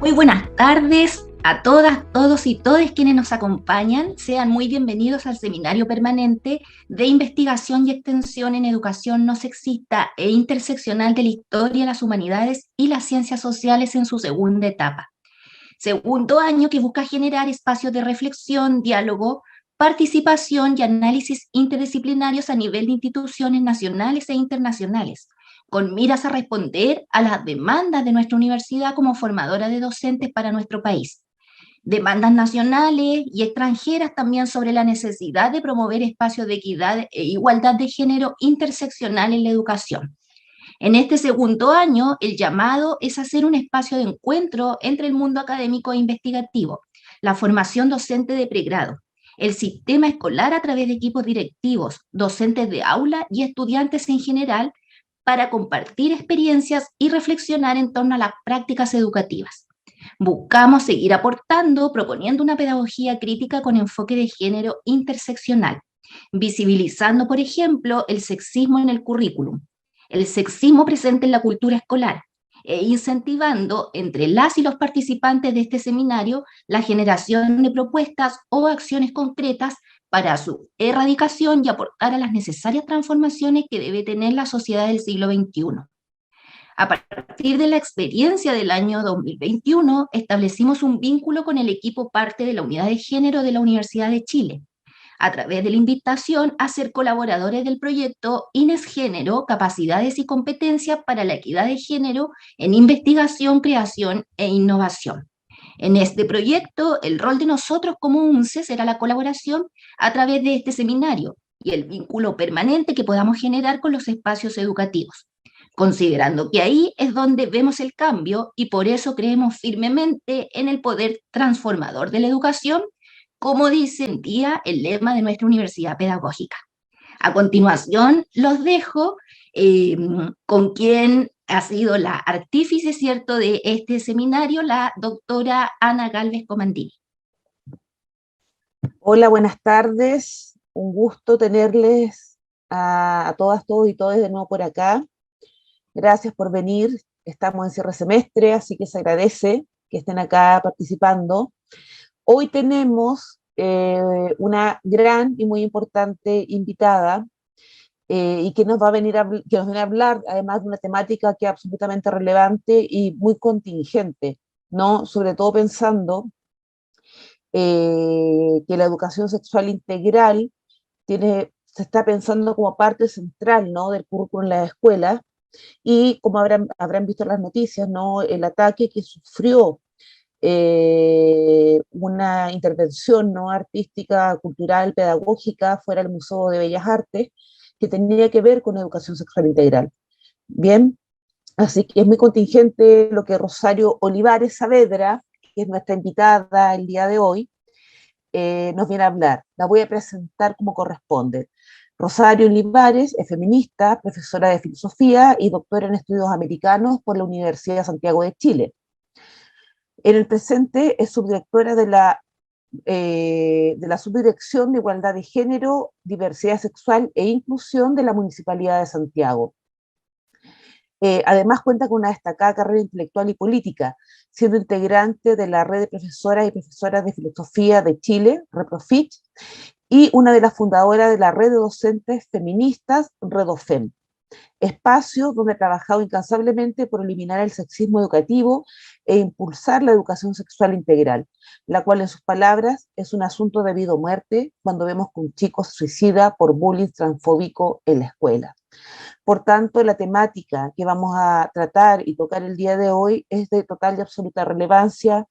Muy buenas tardes a todas, todos y todes quienes nos acompañan. Sean muy bienvenidos al Seminario Permanente de Investigación y Extensión en Educación No Sexista e Interseccional de la Historia, las Humanidades y las Ciencias Sociales en su segunda etapa. Segundo año que busca generar espacios de reflexión, diálogo, participación y análisis interdisciplinarios a nivel de instituciones nacionales e internacionales, con miras a responder a las demandas de nuestra universidad como formadora de docentes para nuestro país. Demandas nacionales y extranjeras también sobre la necesidad de promover espacios de equidad e igualdad de género interseccional en la educación. En este segundo año, el llamado es hacer un espacio de encuentro entre el mundo académico e investigativo, la formación docente de pregrado, el sistema escolar a través de equipos directivos, docentes de aula y estudiantes en general, para compartir experiencias y reflexionar en torno a las prácticas educativas. Buscamos seguir aportando, proponiendo una pedagogía crítica con enfoque de género interseccional, visibilizando, por ejemplo, el sexismo en el currículum, el sexismo presente en la cultura escolar, e incentivando entre las y los participantes de este seminario la generación de propuestas o acciones concretas para su erradicación y aportar a las necesarias transformaciones que debe tener la sociedad del siglo XXI. A partir de la experiencia del año 2021, establecimos un vínculo con el equipo parte de la Unidad de Género de la Universidad de Chile, a través de la invitación a ser colaboradores del proyecto INES Género, Capacidades y Competencias para la Equidad de Género en Investigación, Creación e Innovación. En este proyecto, el rol de nosotros como UNCE será la colaboración a través de este seminario y el vínculo permanente que podamos generar con los espacios educativos, considerando que ahí es donde vemos el cambio y por eso creemos firmemente en el poder transformador de la educación, como dice en día el lema de nuestra universidad pedagógica. A continuación, los dejo con quien ha sido la artífice, ¿cierto?, de este seminario, la doctora Ana Galvez Comandini. Hola, buenas tardes. Un gusto tenerles a todas, todos y todas de nuevo por acá. Gracias por venir. Estamos en cierre semestre, así que se agradece que estén acá participando. Hoy tenemos una gran y muy importante invitada y que nos va a venir que nos viene a hablar además de una temática que es absolutamente relevante y muy contingente, ¿no? Sobre todo pensando que la educación sexual integral se está pensando como parte central, ¿no?, del currículo en la escuela, y como habrán visto en las noticias, ¿no?, el ataque que sufrió una intervención, ¿no?, artística, cultural, pedagógica fuera del Museo de Bellas Artes, que tenía que ver con educación sexual integral. Bien, así que es muy contingente lo que Rosario Olivares Saavedra, que es nuestra invitada el día de hoy, nos viene a hablar. La voy a presentar como corresponde. Rosario Olivares es feminista, profesora de filosofía y doctora en estudios americanos por la Universidad de Santiago de Chile. En el presente es subdirectora de la Subdirección de Igualdad de Género, Diversidad Sexual e Inclusión de la Municipalidad de Santiago. Además cuenta con una destacada carrera intelectual y política, siendo integrante de la Red de Profesoras y Profesoras de Filosofía de Chile, ReproFich, y una de las fundadoras de la Red de Docentes Feministas, RedoFem, espacio donde ha trabajado incansablemente por eliminar el sexismo educativo e impulsar la educación sexual integral, la cual en sus palabras es un asunto de vida o muerte cuando vemos que un chico se suicida por bullying transfóbico en la escuela. Por tanto, la temática que vamos a tratar y tocar el día de hoy es de total y absoluta relevancia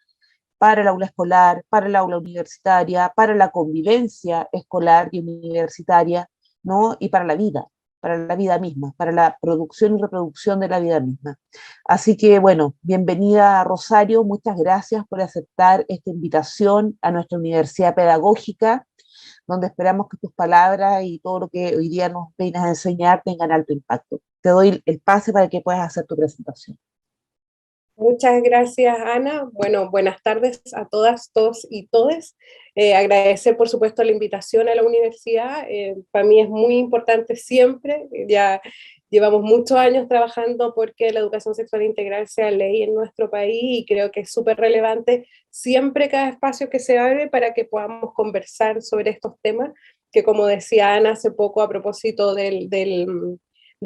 para el aula escolar, para el aula universitaria, para la convivencia escolar y universitaria, ¿no?, y para la vida misma, para la producción y reproducción de la vida misma. Así que, bueno, bienvenida Rosario, muchas gracias por aceptar esta invitación a nuestra universidad pedagógica, donde esperamos que tus palabras y todo lo que hoy día nos vienes a enseñar tengan alto impacto. Te doy el pase para que puedas hacer tu presentación. Muchas gracias, Ana. Bueno, buenas tardes a todas, todos y todes. Agradecer, por supuesto, la invitación a la universidad. Para mí es muy importante siempre. Ya llevamos muchos años trabajando porque la educación sexual integral sea ley en nuestro país y creo que es súper relevante siempre cada espacio que se abre para que podamos conversar sobre estos temas, que como decía Ana hace poco a propósito del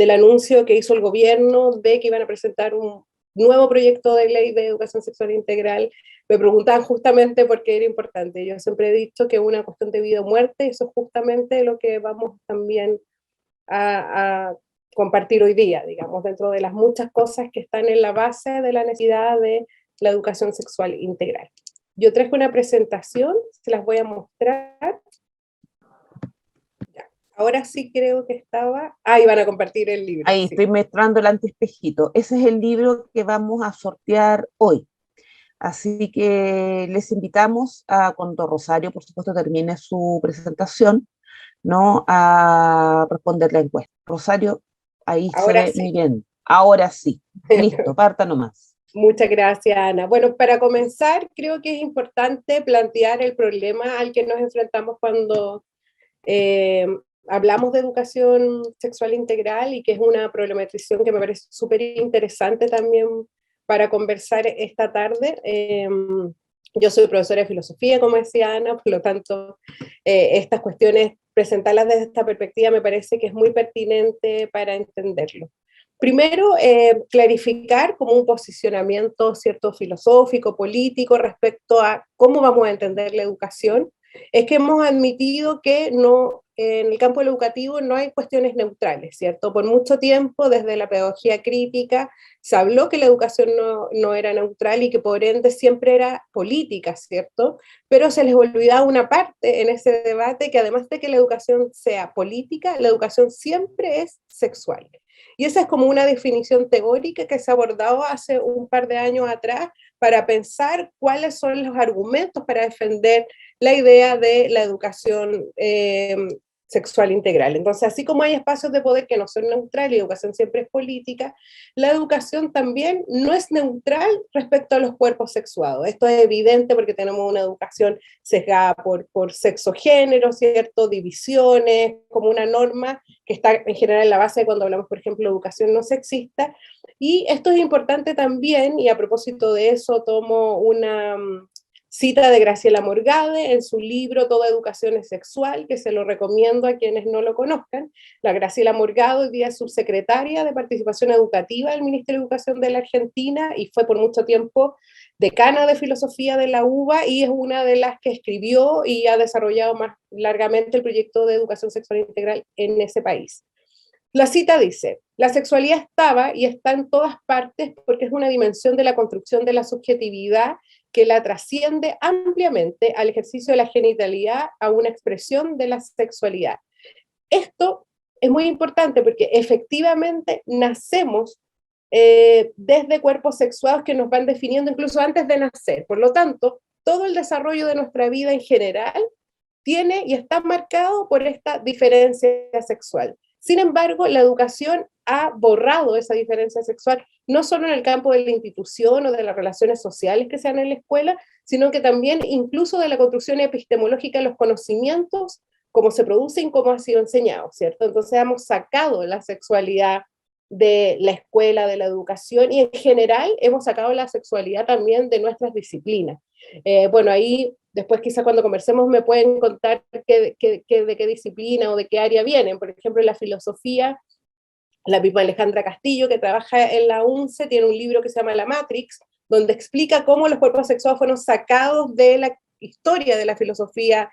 anuncio que hizo el gobierno de que iban a presentar un nuevo proyecto de ley de educación sexual integral, me preguntaban justamente por qué era importante. Yo siempre he dicho que es una cuestión de vida o muerte, eso es justamente lo que vamos también a compartir hoy día, digamos, dentro de las muchas cosas que están en la base de la necesidad de la educación sexual integral. Yo traje una presentación, se las voy a mostrar. Ahora sí creo que estaba... Ah, iban a compartir el libro. Ahí sí. estoy mostrando el anteespejito. Ese es el libro que vamos a sortear hoy. Así que les invitamos a cuando Rosario, por supuesto, termine su presentación, ¿no? A responder la encuesta. Rosario, ahí se Ahora ve sí. muy bien. Ahora sí. Listo, parta nomás. Muchas gracias, Ana. Bueno, para comenzar, creo que es importante plantear el problema al que nos enfrentamos cuando eh, hablamos de educación sexual integral y que es una problematización que me parece súper interesante también para conversar esta tarde. Yo soy profesora de filosofía, como decía Ana, por lo tanto, estas cuestiones, presentarlas desde esta perspectiva me parece que es muy pertinente para entenderlo. Primero, clarificar como un posicionamiento cierto filosófico, político respecto a cómo vamos a entender la educación, es que hemos admitido que no, en el campo educativo no hay cuestiones neutrales, ¿cierto? Por mucho tiempo, desde la pedagogía crítica, se habló que la educación no era neutral y que por ende siempre era política, ¿cierto? Pero se les olvidaba una parte en ese debate, que además de que la educación sea política, la educación siempre es sexual. Y esa es como una definición teórica que se ha abordado hace un par de años atrás para pensar cuáles son los argumentos para defender la idea de la educación sexual integral. Entonces, así como hay espacios de poder que no son neutrales y la educación siempre es política, la educación también no es neutral respecto a los cuerpos sexuados. Esto es evidente porque tenemos una educación sesgada por sexo género, ¿cierto? Divisiones, como una norma que está en general en la base de cuando hablamos, por ejemplo, de educación no sexista. Y esto es importante también, y a propósito de eso tomo una cita de Graciela Morgade en su libro Toda educación es sexual, que se lo recomiendo a quienes no lo conozcan. La Graciela Morgade hoy día es subsecretaria de Participación Educativa del Ministerio de Educación de la Argentina y fue por mucho tiempo decana de filosofía de la UBA y es una de las que escribió y ha desarrollado más largamente el proyecto de educación sexual integral en ese país. La cita dice, la sexualidad estaba y está en todas partes porque es una dimensión de la construcción de la subjetividad que la trasciende ampliamente al ejercicio de la genitalidad a una expresión de la sexualidad. Esto es muy importante porque efectivamente nacemos desde cuerpos sexuados que nos van definiendo incluso antes de nacer. Por lo tanto, todo el desarrollo de nuestra vida en general tiene y está marcado por esta diferencia sexual. Sin embargo, la educación ha borrado esa diferencia sexual, no solo en el campo de la institución o de las relaciones sociales que se dan en la escuela, sino que también incluso de la construcción epistemológica de los conocimientos, cómo se producen, cómo ha sido enseñado, ¿cierto? Entonces hemos sacado la sexualidad de la escuela, de la educación, y en general hemos sacado la sexualidad también de nuestras disciplinas. Bueno, ahí después quizá cuando conversemos me pueden contar de qué disciplina o de qué área vienen. Por ejemplo, en la filosofía, la misma Alejandra Castillo, que trabaja en la UNCE, tiene un libro que se llama La Matrix, donde explica cómo los cuerpos sexuados fueron sacados de la historia de la filosofía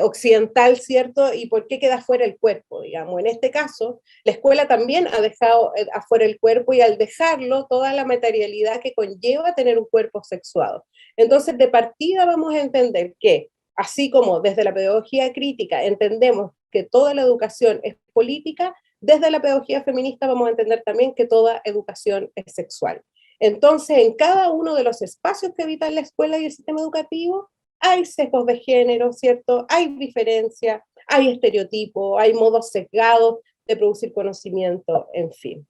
occidental, ¿cierto? Y por qué queda fuera el cuerpo, digamos. En este caso, la escuela también ha dejado afuera el cuerpo y al dejarlo, toda la materialidad que conlleva tener un cuerpo sexuado. Entonces, de partida vamos a entender que, así como desde la pedagogía crítica entendemos que toda la educación es política, desde la pedagogía feminista vamos a entender también que toda educación es sexual. Entonces, en cada uno de los espacios que habitan la escuela y el sistema educativo, hay sesgos de género, ¿cierto? Hay diferencia, hay estereotipos, hay modos sesgados de producir conocimiento, en fin.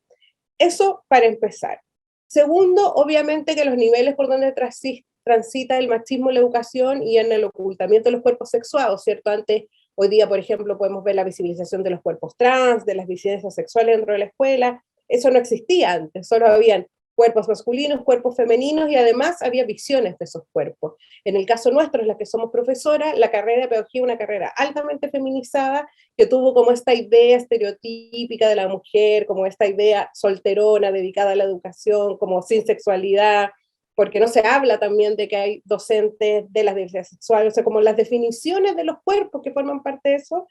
Eso para empezar. Segundo, obviamente que los niveles por donde transita el machismo en la educación y en el ocultamiento de los cuerpos sexuados, ¿cierto? Antes, hoy día, por ejemplo, podemos ver la visibilización de los cuerpos trans, de las disidencias sexuales dentro de la escuela. Eso no existía antes, solo habían cuerpos masculinos, cuerpos femeninos, y además había visiones de esos cuerpos. En el caso nuestro, las que somos profesoras, la carrera de pedagogía es una carrera altamente feminizada, que tuvo como esta idea estereotípica de la mujer, como esta idea solterona, dedicada a la educación, como sin sexualidad, porque no se habla también de que hay docentes de las diversidades sexuales, o sea, como las definiciones de los cuerpos que forman parte de eso,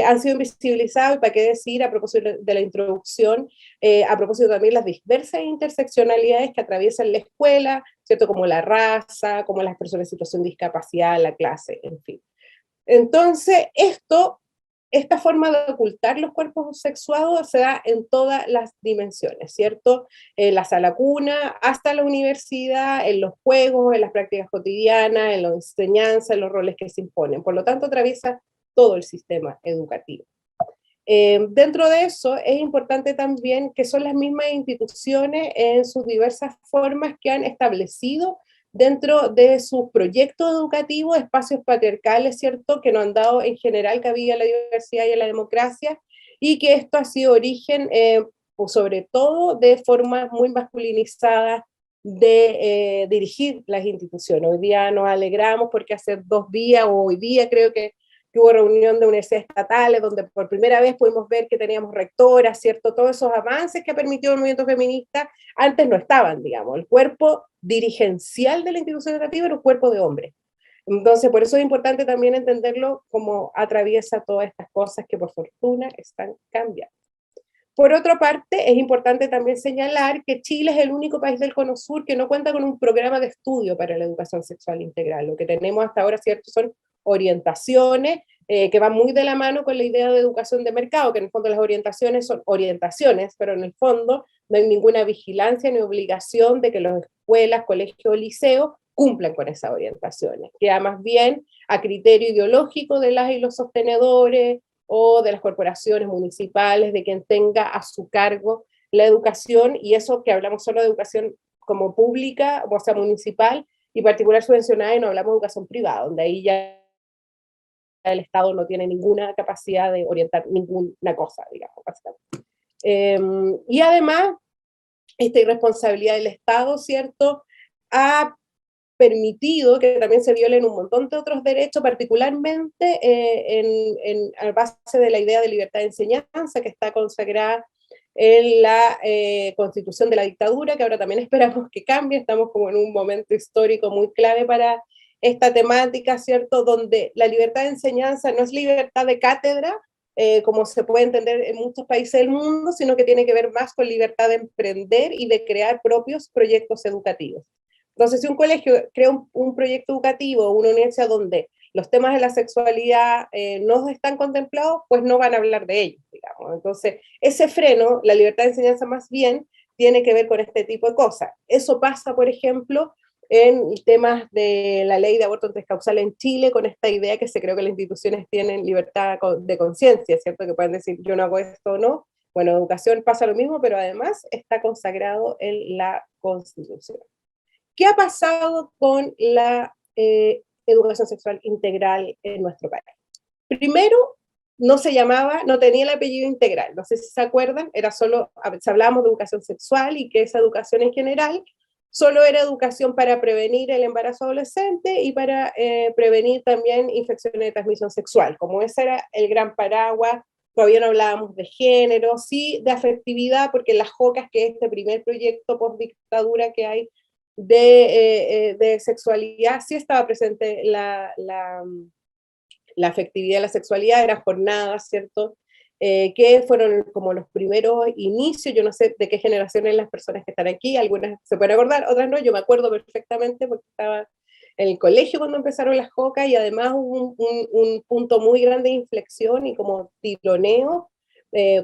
han sido invisibilizados, y para qué decir, a propósito de la introducción, a propósito también las diversas interseccionalidades que atraviesan la escuela, ¿cierto? Como la raza, como las personas en situación de discapacidad, la clase, en fin. Entonces, esta forma de ocultar los cuerpos sexuados se da en todas las dimensiones, ¿cierto? En la sala cuna, hasta la universidad, en los juegos, en las prácticas cotidianas, en la enseñanza, en los roles que se imponen. Por lo tanto, atraviesa todo el sistema educativo. Dentro de eso, es importante también que son las mismas instituciones en sus diversas formas que han establecido dentro de sus proyectos educativos espacios patriarcales, ¿cierto?, que nos han dado en general cabida a la diversidad y a la democracia, y que esto ha sido origen, pues sobre todo, de formas muy masculinizadas de dirigir las instituciones. Hoy día nos alegramos porque hace 2 días, o hoy día creo que hubo reunión de universidades estatales donde por primera vez pudimos ver que teníamos rectoras, ¿cierto? Todos esos avances que ha permitido el movimiento feminista antes no estaban, digamos. El cuerpo dirigencial de la institución educativa era un cuerpo de hombres. Entonces, por eso es importante también entenderlo como atraviesa todas estas cosas que por fortuna están cambiando. Por otra parte, es importante también señalar que Chile es el único país del Cono Sur que no cuenta con un programa de estudio para la educación sexual integral. Lo que tenemos hasta ahora, ¿cierto?, son orientaciones que van muy de la mano con la idea de educación de mercado, que en el fondo las orientaciones son orientaciones, pero en el fondo no hay ninguna vigilancia ni obligación de que las escuelas, colegios o liceos cumplan con esas orientaciones. Queda más bien a criterio ideológico de las y los sostenedores, o de las corporaciones municipales, de quien tenga a su cargo la educación, y eso que hablamos solo de educación como pública, o sea, municipal, y particular subvencionada, y no hablamos de educación privada, donde ahí ya el Estado no tiene ninguna capacidad de orientar ninguna cosa, digamos, básicamente. Y además, esta irresponsabilidad del Estado, ¿cierto?, ha permitido que también se violen un montón de otros derechos, particularmente a base de la idea de libertad de enseñanza que está consagrada en la Constitución de la dictadura, que ahora también esperamos que cambie. Estamos como en un momento histórico muy clave para esta temática, ¿cierto?, donde la libertad de enseñanza no es libertad de cátedra, como se puede entender en muchos países del mundo, sino que tiene que ver más con libertad de emprender y de crear propios proyectos educativos. Entonces, si un colegio crea un proyecto educativo o una universidad donde los temas de la sexualidad no están contemplados, pues no van a hablar de ellos, digamos. Entonces, ese freno, la libertad de enseñanza más bien, tiene que ver con este tipo de cosas. Eso pasa, por ejemplo, en temas de la ley de aborto en 3 causales en Chile, con esta idea que se creó que las instituciones tienen libertad de conciencia, ¿cierto? Que pueden decir, yo no hago esto o no. Bueno, en educación pasa lo mismo, pero además está consagrado en la Constitución. ¿Qué ha pasado con la educación sexual integral en nuestro país? Primero, no se llamaba, no tenía el apellido integral, no sé si se acuerdan, era solo, hablábamos de educación sexual y que esa educación en general solo era educación para prevenir el embarazo adolescente y para prevenir también infecciones de transmisión sexual, como ese era el gran paraguas. Todavía no hablábamos de género, sí de afectividad, porque las JOCAS, que es este primer proyecto post-dictadura que hay de sexualidad, sí estaba presente la afectividad, la sexualidad, eran jornadas, ¿cierto? Que fueron como los primeros inicios. Yo no sé de qué generación eran las personas que están aquí, algunas se pueden acordar, otras no. Yo me acuerdo perfectamente porque estaba en el colegio cuando empezaron las JOCAS, y además hubo un punto muy grande de inflexión y como tironeo.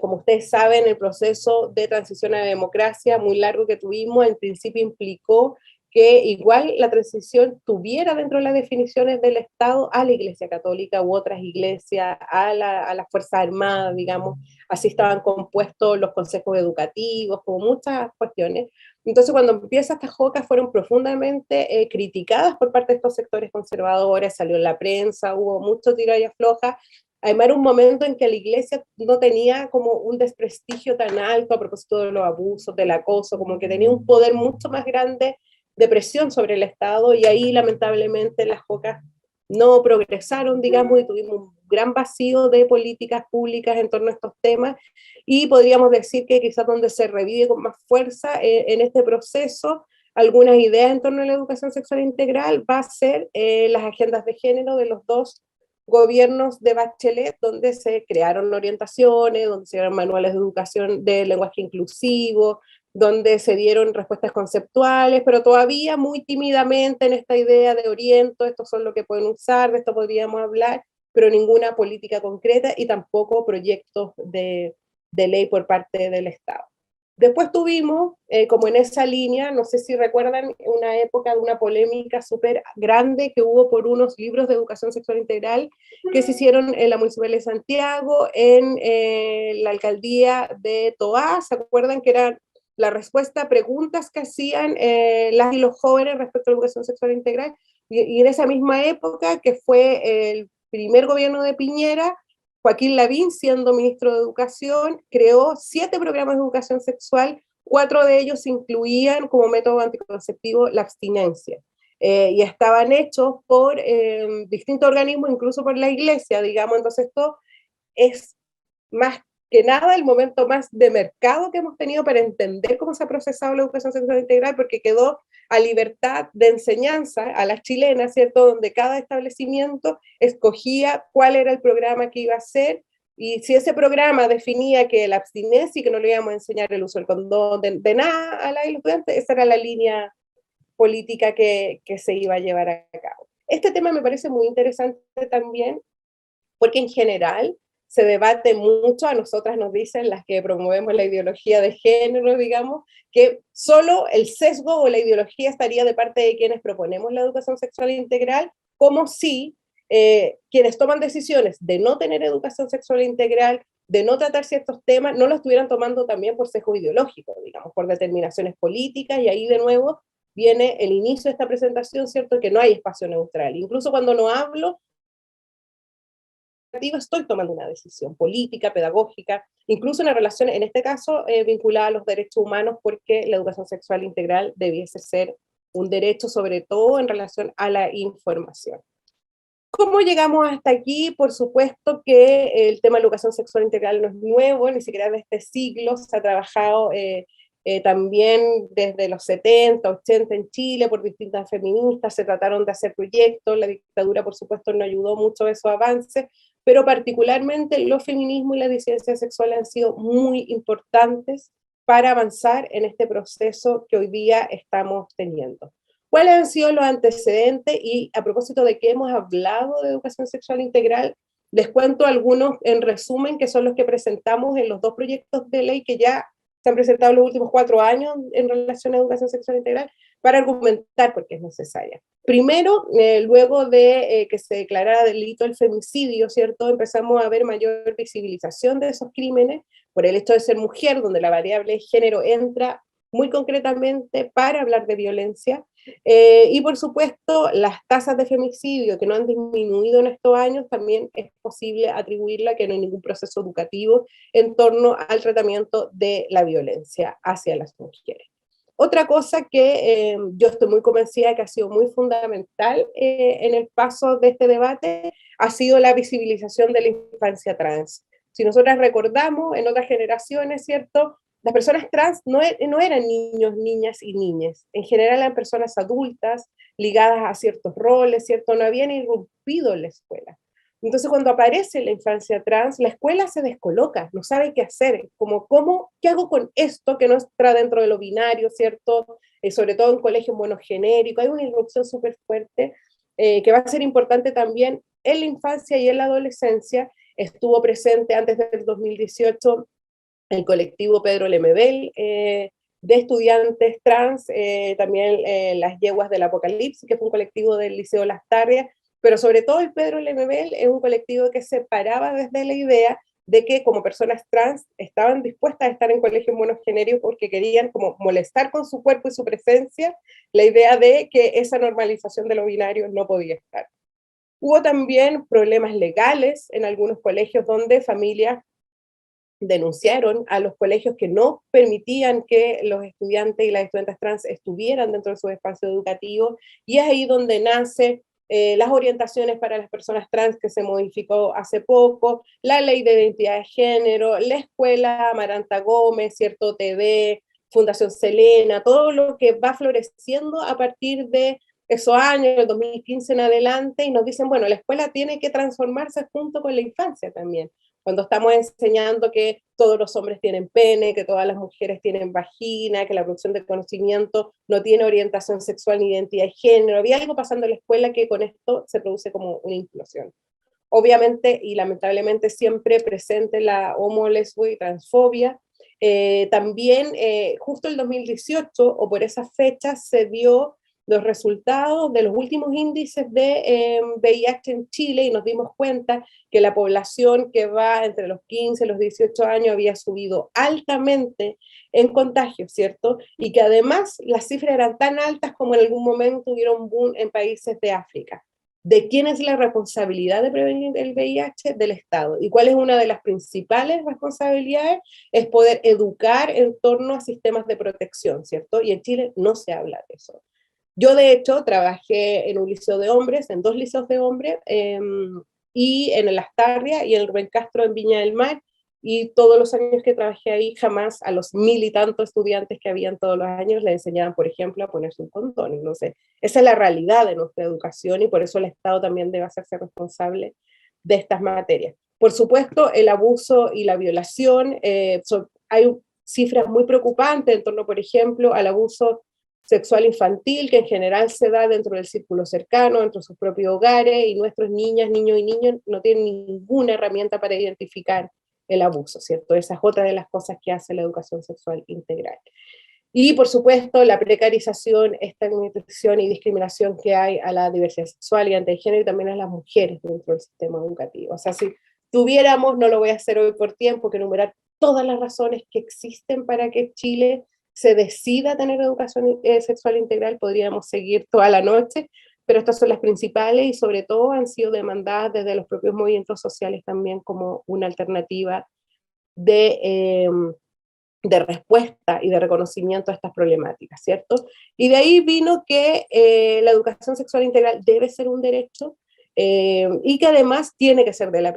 Como ustedes saben, el proceso de transición a la democracia muy largo que tuvimos, en principio implicó que igual la transición tuviera dentro de las definiciones del Estado a la Iglesia Católica u otras iglesias, a las Fuerzas Armadas, digamos, así estaban compuestos los consejos educativos, como muchas cuestiones. Entonces cuando empieza esta JOCA fueron profundamente criticadas por parte de estos sectores conservadores, salió en la prensa, hubo mucho tira y afloja. Además era un momento en que la iglesia no tenía como un desprestigio tan alto a propósito de los abusos, del acoso, como que tenía un poder mucho más grande de presión sobre el Estado, y ahí lamentablemente las JOCAs no progresaron, digamos, y tuvimos un gran vacío de políticas públicas en torno a estos temas, y podríamos decir que quizás donde se revive con más fuerza en este proceso algunas ideas en torno a la educación sexual integral va a ser las agendas de género de los dos gobiernos de Bachelet, donde se crearon orientaciones, donde se dieron manuales de educación de lenguaje inclusivo, donde se dieron respuestas conceptuales, pero todavía muy tímidamente en esta idea de oriento, estos son lo que pueden usar, de esto podríamos hablar, pero ninguna política concreta y tampoco proyectos de ley por parte del Estado. Después tuvimos, como en esa línea, no sé si recuerdan, una época de una polémica súper grande que hubo por unos libros de educación sexual integral que se hicieron en la Municipalidad de Santiago, en la alcaldía de Toá. ¿Se acuerdan que eran la respuesta a preguntas que hacían las y los jóvenes respecto a la educación sexual integral? Y en esa misma época, que fue el primer gobierno de Piñera, Joaquín Lavín, siendo ministro de Educación, creó 7 programas de educación sexual, 4 de ellos incluían como método anticonceptivo la abstinencia. Y estaban hechos por distintos organismos, incluso por la iglesia, digamos. Entonces esto es más que nada el momento más de mercado que hemos tenido para entender cómo se ha procesado la educación sexual integral, porque quedó a libertad de enseñanza a las chilenas, ¿cierto? Donde cada establecimiento escogía cuál era el programa que iba a hacer, y si ese programa definía que la abstinencia y que no le íbamos a enseñar el uso del condón de nada a los estudiantes, esa era la línea política que se iba a llevar a cabo. Este tema me parece muy interesante también, porque en general se debate mucho, a nosotras nos dicen, las que promovemos la ideología de género, digamos, que solo el sesgo o la ideología estaría de parte de quienes proponemos la educación sexual integral, como si quienes toman decisiones de no tener educación sexual integral, de no tratar ciertos temas, no lo estuvieran tomando también por sesgo ideológico, digamos, por determinaciones políticas, y ahí de nuevo viene el inicio de esta presentación, ¿cierto?, que no hay espacio neutral. Incluso cuando no hablo, estoy tomando una decisión política, pedagógica, incluso una relación, en este caso, vinculada a los derechos humanos, porque la educación sexual integral debiese ser un derecho, sobre todo en relación a la información. ¿Cómo llegamos hasta aquí? Por supuesto que el tema de la educación sexual integral no es nuevo, ni siquiera de este siglo, se ha trabajado también desde los 70, 80 en Chile por distintas feministas, se trataron de hacer proyectos, la dictadura por supuesto no ayudó mucho a esos avances, pero particularmente los feminismos y la disidencia sexual han sido muy importantes para avanzar en este proceso que hoy día estamos teniendo. ¿Cuáles han sido los antecedentes? Y a propósito de que hemos hablado de educación sexual integral, les cuento algunos en resumen, que son los que presentamos en los 2 proyectos de ley que ya se han presentado en los últimos 4 años en relación a educación sexual integral, para argumentar por qué es necesaria. Primero, luego de que se declarara delito el femicidio, ¿cierto?, empezamos a ver mayor visibilización de esos crímenes por el hecho de ser mujer, donde la variable género entra muy concretamente para hablar de violencia, y por supuesto las tasas de femicidio que no han disminuido en estos años, también es posible atribuirla a que no hay ningún proceso educativo en torno al tratamiento de la violencia hacia las mujeres. Otra cosa que yo estoy muy convencida que ha sido muy fundamental en el paso de este debate ha sido la visibilización de la infancia trans. Si nosotras recordamos en otras generaciones, ¿cierto?, las personas trans no eran niños, niñas y niñas. En general eran personas adultas ligadas a ciertos roles, ¿cierto? No habían irrumpido en la escuela. Entonces cuando aparece la infancia trans, la escuela se descoloca, no sabe qué hacer, ¿qué hago con esto que no está dentro de lo binario, ¿cierto? Sobre todo en colegios monogenéricos, hay una irrupción súper fuerte que va a ser importante también en la infancia y en la adolescencia. Estuvo presente antes del 2018 el colectivo Pedro Lemebel, de estudiantes trans, también las Yeguas del Apocalipsis, que fue un colectivo del Liceo Las Tarrias, pero sobre todo el Pedro Lemebel es un colectivo que se paraba desde la idea de que como personas trans estaban dispuestas a estar en colegios monogéneros porque querían como molestar con su cuerpo y su presencia la idea de que esa normalización de lo binario no podía estar. Hubo también problemas legales en algunos colegios donde familias denunciaron a los colegios que no permitían que los estudiantes y las estudiantes trans estuvieran dentro de su espacio educativo, y es ahí donde nace las orientaciones para las personas trans que se modificó hace poco, la ley de identidad de género, la escuela Amaranta Gómez, cierto TV, Fundación Selena, todo lo que va floreciendo a partir de esos años, el 2015 en adelante, y nos dicen, bueno, la escuela tiene que transformarse junto con la infancia también. Cuando estamos enseñando que todos los hombres tienen pene, que todas las mujeres tienen vagina, que la producción de conocimiento no tiene orientación sexual ni identidad de género, había algo pasando en la escuela que con esto se produce como una implosión. Obviamente y lamentablemente siempre presente la homo, lesbo y transfobia. También justo el 2018 o por esa fecha se dio los resultados de los últimos índices de VIH en Chile y nos dimos cuenta que la población que va entre los 15 y los 18 años había subido altamente en contagios, ¿cierto? Y que además las cifras eran tan altas como en algún momento hubieron boom en países de África. ¿De quién es la responsabilidad de prevenir el VIH? Del Estado. ¿Y cuál es una de las principales responsabilidades? Es poder educar en torno a sistemas de protección, ¿cierto? Y en Chile no se habla de eso. Yo, de hecho, trabajé en un liceo de hombres, en 2 liceos de hombres, y en el Astarria y en el Rubén Castro en Viña del Mar, y todos los años que trabajé ahí, jamás a los 1000 y tantos estudiantes que habían todos los años le enseñaban, por ejemplo, a ponerse un condón. Entonces, esa es la realidad de nuestra educación y por eso el Estado también debe hacerse responsable de estas materias. Por supuesto, el abuso y la violación, hay cifras muy preocupantes en torno, por ejemplo, al abuso sexual infantil, que en general se da dentro del círculo cercano, dentro de sus propios hogares, y nuestros niñas, niños y niños no tienen ninguna herramienta para identificar el abuso, ¿cierto? Esa es otra de las cosas que hace la educación sexual integral. Y, por supuesto, la precarización, estigmatización y discriminación que hay a la diversidad sexual y antigénero y también a las mujeres dentro del sistema educativo. O sea, si tuviéramos, no lo voy a hacer hoy por tiempo, que enumerar todas las razones que existen para que Chile se decida tener educación sexual integral, podríamos seguir toda la noche, pero estas son las principales y sobre todo han sido demandadas desde los propios movimientos sociales también como una alternativa de respuesta y de reconocimiento a estas problemáticas, ¿cierto? Y de ahí vino que la educación sexual integral debe ser un derecho, y que además tiene que ser de la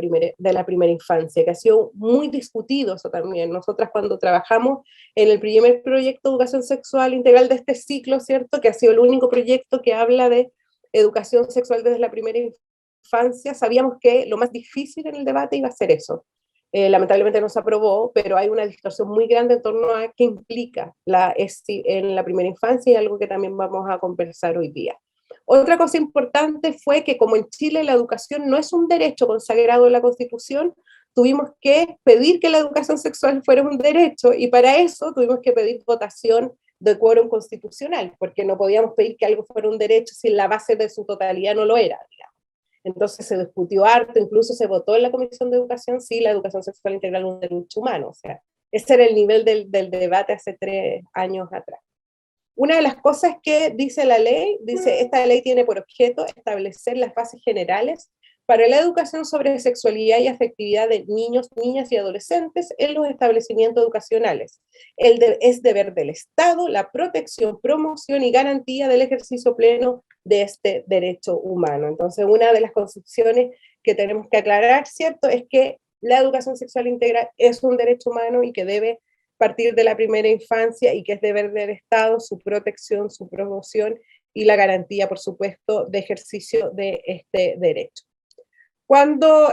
primera infancia, que ha sido muy discutido eso también. Nosotras cuando trabajamos en el primer proyecto de educación sexual integral de este ciclo, ¿cierto?, que ha sido el único proyecto que habla de educación sexual desde la primera infancia, sabíamos que lo más difícil en el debate iba a ser eso. Lamentablemente no se aprobó, pero hay una distorsión muy grande en torno a qué implica la ESI en la primera infancia y algo que también vamos a conversar hoy día. Otra cosa importante fue que como en Chile la educación no es un derecho consagrado en la Constitución, tuvimos que pedir que la educación sexual fuera un derecho y para eso tuvimos que pedir votación de quórum constitucional, porque no podíamos pedir que algo fuera un derecho si la base de su totalidad no lo era, digamos. Entonces se discutió harto, incluso se votó en la Comisión de Educación si la educación sexual integral es un derecho humano, o sea, ese era el nivel del debate hace 3 años atrás. Una de las cosas que dice la ley, dice, esta ley tiene por objeto establecer las bases generales para la educación sobre sexualidad y afectividad de niños, niñas y adolescentes en los establecimientos educacionales. Es deber del Estado la protección, promoción y garantía del ejercicio pleno de este derecho humano. Entonces, una de las concepciones que tenemos que aclarar, ¿cierto?, es que la educación sexual integral es un derecho humano y que debe partir de la primera infancia y que es deber del Estado su protección, su promoción y la garantía, por supuesto, de ejercicio de este derecho. Cuando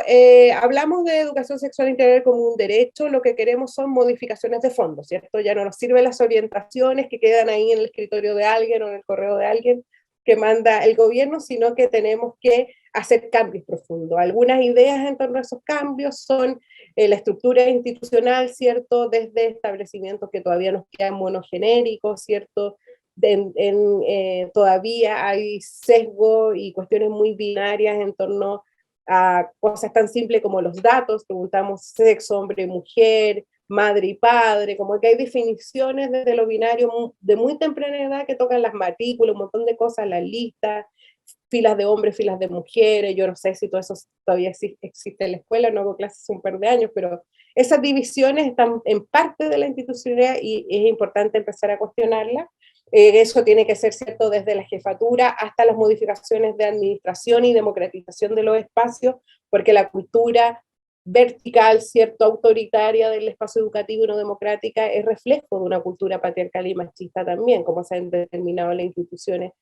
hablamos de educación sexual integral como un derecho, lo que queremos son modificaciones de fondo, ¿cierto? Ya no nos sirven las orientaciones que quedan ahí en el escritorio de alguien o en el correo de alguien, que manda el gobierno, sino que tenemos que hacer cambios profundos. Algunas ideas en torno a esos cambios son la estructura institucional, ¿cierto? Desde establecimientos que todavía nos quedan monogenéricos, ¿cierto? Todavía hay sesgo y cuestiones muy binarias en torno a cosas tan simples como los datos, preguntamos sexo, hombre, mujer, madre y padre, como que hay definiciones desde lo binario de muy temprana edad que tocan las matrículas, un montón de cosas, las listas, filas de hombres, filas de mujeres, yo no sé si todo eso todavía existe en la escuela, no hago clases hace un par de años, pero esas divisiones están en parte de la institucionalidad y es importante empezar a cuestionarlas. Eso tiene que ser cierto desde la jefatura hasta las modificaciones de administración y democratización de los espacios, porque la cultura vertical, cierto, autoritaria del espacio educativo y no democrática es reflejo de una cultura patriarcal y machista también, como se han determinado las instituciones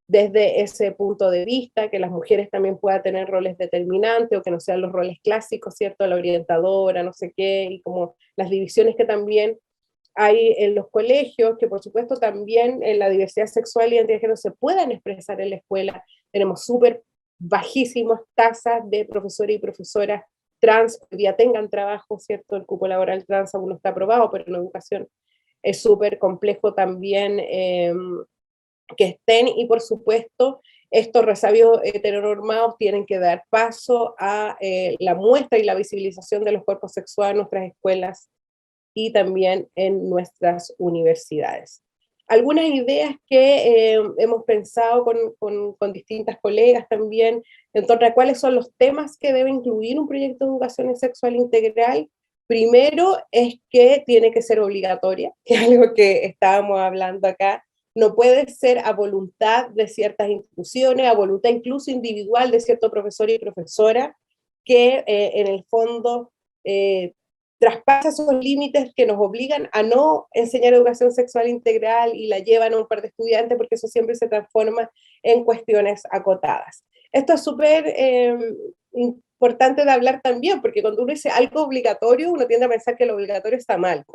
desde ese punto de vista, que las mujeres también puedan tener roles determinantes o que no sean los roles clásicos, ¿cierto? La orientadora, no sé qué, y como las divisiones que también hay en los colegios, que por supuesto también en la diversidad sexual y identidad de género se puedan expresar en la escuela. Tenemos súper bajísimas tasas de profesores y profesoras trans que ya tengan trabajo, ¿cierto? El cupo laboral trans aún no está aprobado, pero en educación es súper complejo también que estén, y por supuesto estos resabios heteronormados tienen que dar paso a la muestra y la visibilización de los cuerpos sexuales en nuestras escuelas y también en nuestras universidades. Algunas ideas que hemos pensado con distintas colegas también en torno a cuáles son los temas que debe incluir un proyecto de educación sexual integral. Primero es que tiene que ser obligatoria, que es algo que estábamos hablando acá. No puede ser a voluntad de ciertas instituciones, a voluntad incluso individual de cierto profesor y profesora, que en el fondo traspasa esos límites que nos obligan a no enseñar educación sexual integral y la llevan a un par de estudiantes, porque eso siempre se transforma en cuestiones acotadas. Esto es súper importante de hablar también, porque cuando uno dice algo obligatorio, uno tiende a pensar que lo obligatorio está mal,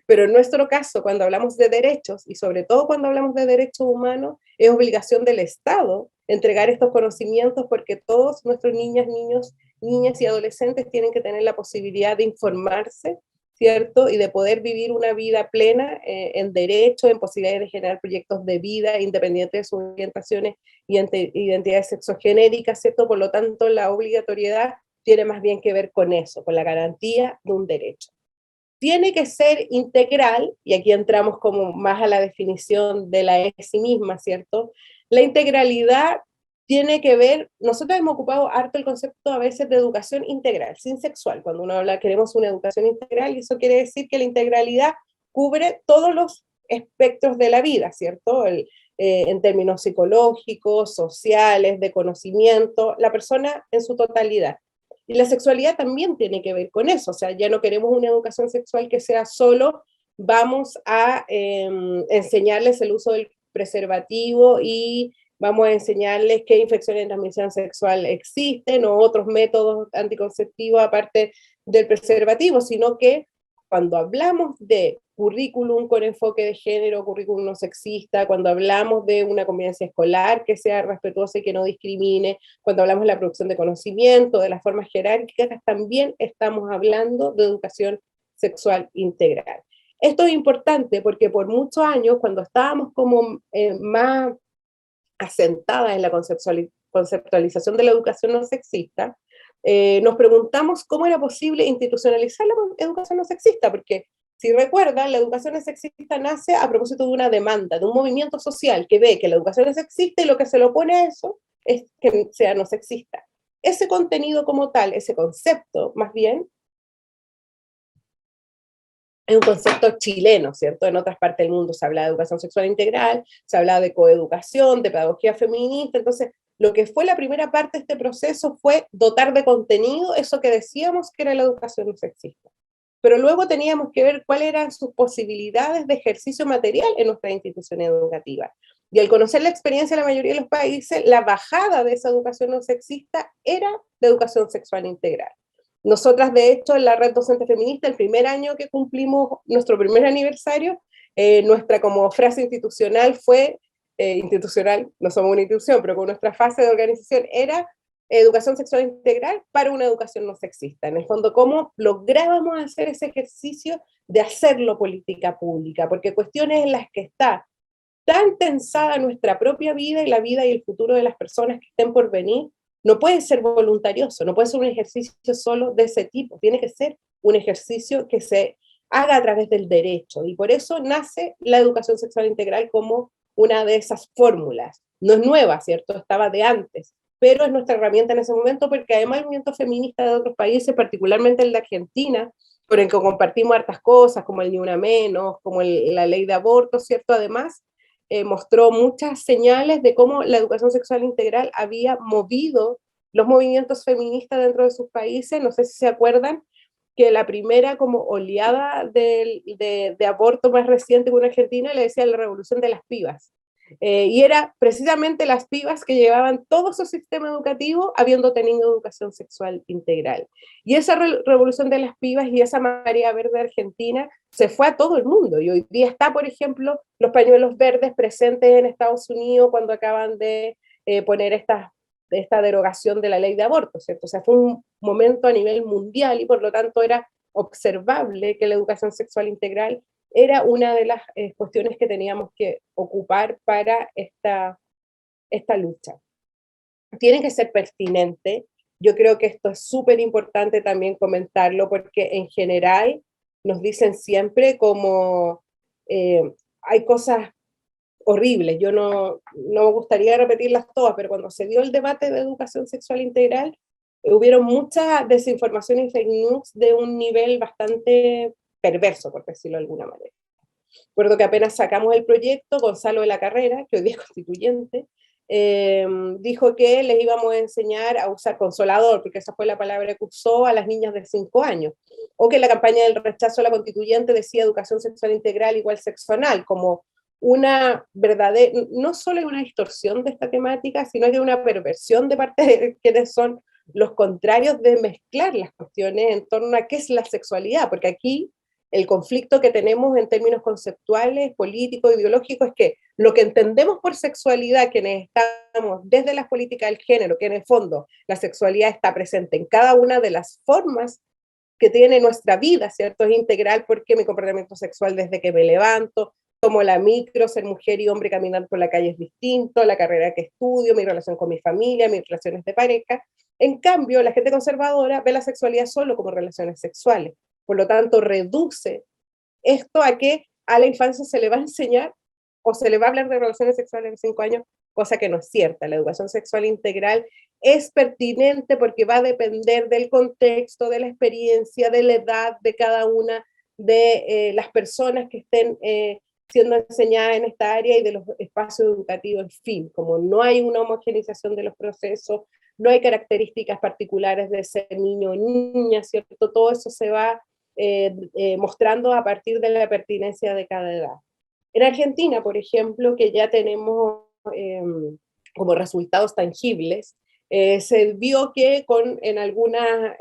pero en nuestro caso, cuando hablamos de derechos, y sobre todo cuando hablamos de derechos humanos, es obligación del Estado entregar estos conocimientos, porque todos nuestros niñas y adolescentes tienen que tener la posibilidad de informarse, ¿cierto? Y de poder vivir una vida plena en derechos, en posibilidades de generar proyectos de vida independientes de sus orientaciones y identidades sexogenéricas, ¿cierto? Por lo tanto, la obligatoriedad tiene más bien que ver con eso, con la garantía de un derecho. Tiene que ser integral, y aquí entramos como más a la definición de la ESI misma, ¿cierto? La integralidad tiene que ver, nosotros hemos ocupado harto el concepto a veces de educación integral, sin sexual, cuando uno habla, queremos una educación integral, y eso quiere decir que la integralidad cubre todos los espectros de la vida, ¿cierto? En términos psicológicos, sociales, de conocimiento, la persona en su totalidad. Y la sexualidad también tiene que ver con eso, o sea, ya no queremos una educación sexual que sea solo, vamos a enseñarles el uso del preservativo y vamos a enseñarles qué infecciones de transmisión sexual existen o otros métodos anticonceptivos aparte del preservativo, sino que cuando hablamos de currículum con enfoque de género, currículum no sexista, cuando hablamos de una convivencia escolar que sea respetuosa y que no discrimine, cuando hablamos de la producción de conocimiento, de las formas jerárquicas, también estamos hablando de educación sexual integral. Esto es importante porque por muchos años, cuando estábamos como más asentadas en la conceptualización de la educación no sexista, nos preguntamos cómo era posible institucionalizar la educación no sexista, porque si recuerdan, la educación no sexista nace a propósito de una demanda, de un movimiento social que ve que la educación es sexista y lo que se le opone a eso es que sea no sexista. Ese contenido como tal, ese concepto, más bien, es un concepto chileno, ¿cierto? En otras partes del mundo se habla de educación sexual integral, se habla de coeducación, de pedagogía feminista, entonces lo que fue la primera parte de este proceso fue dotar de contenido eso que decíamos que era la educación no sexista. Pero luego teníamos que ver cuáles eran sus posibilidades de ejercicio material en nuestras instituciones educativas. Y al conocer la experiencia de la mayoría de los países, la bajada de esa educación no sexista era la educación sexual integral. Nosotras, de hecho, en la Red Docente Feminista, el primer año que cumplimos nuestro primer aniversario, nuestra como frase institucional fue institucional, no somos una institución, pero con nuestra fase de organización era educación sexual integral para una educación no sexista. En el fondo, ¿cómo lográbamos hacer ese ejercicio de hacerlo política pública? Porque cuestiones en las que está tan tensada nuestra propia vida y la vida y el futuro de las personas que estén por venir, no puede ser voluntarioso, no puede ser un ejercicio solo de ese tipo, tiene que ser un ejercicio que se haga a través del derecho, y por eso nace la educación sexual integral como una de esas fórmulas. No es nueva, ¿cierto? Estaba de antes, pero es nuestra herramienta en ese momento, porque además el movimiento feminista de otros países, particularmente el de Argentina, con el que compartimos hartas cosas, como el Ni Una Menos, como la ley de aborto, ¿cierto? Además, mostró muchas señales de cómo la educación sexual integral había movido los movimientos feministas dentro de sus países. No sé si se acuerdan que la primera como oleada de aborto más reciente con Argentina le decía la revolución de las pibas. Y era precisamente las pibas que llevaban todo su sistema educativo habiendo tenido educación sexual integral. Y esa revolución de las pibas y esa marea verde argentina se fue a todo el mundo. Y hoy día está, por ejemplo, los pañuelos verdes presentes en Estados Unidos cuando acaban de poner esta derogación de la ley de aborto, ¿cierto? O sea, fue un momento a nivel mundial y por lo tanto era observable que la educación sexual integral era una de las cuestiones que teníamos que ocupar para esta lucha. Tiene que ser pertinente. Yo creo que esto es súper importante también comentarlo, porque en general nos dicen siempre como hay cosas horribles. Yo no me gustaría repetirlas todas, pero cuando se dio el debate de educación sexual integral, hubieron mucha desinformación y fake news de un nivel bastante perverso, por decirlo de alguna manera. Recuerdo que apenas sacamos el proyecto, Gonzalo de la Carrera, que hoy día es constituyente, dijo que les íbamos a enseñar a usar consolador, porque esa fue la palabra que usó, a las niñas de 5 años, o que la campaña del rechazo a la constituyente decía educación sexual integral igual sexo anal, como una verdadera, no solo una distorsión de esta temática, sino que una perversión de parte de quienes son los contrarios de mezclar las cuestiones en torno a qué es la sexualidad, porque aquí el conflicto que tenemos en términos conceptuales, políticos, ideológicos, es que lo que entendemos por sexualidad, quienes estamos desde las políticas del género, que en el fondo la sexualidad está presente en cada una de las formas que tiene nuestra vida, ¿cierto? Es integral, porque mi comportamiento sexual desde que me levanto, tomo la micro, ser mujer y hombre caminando por la calle es distinto, la carrera que estudio, mi relación con mi familia, mis relaciones de pareja. En cambio, la gente conservadora ve la sexualidad solo como relaciones sexuales. Por lo tanto, reduce esto a que a la infancia se le va a enseñar o se le va a hablar de relaciones sexuales en 5 años, cosa que no es cierta. La educación sexual integral es pertinente porque va a depender del contexto, de la experiencia, de la edad de cada una de las personas que estén siendo enseñadas en esta área y de los espacios educativos, en fin, como no hay una homogeneización de los procesos, no hay características particulares de ser niño o niña, ¿cierto? Todo eso se va mostrando a partir de la pertinencia de cada edad. En Argentina, por ejemplo, que ya tenemos como resultados tangibles, se vio que en algunas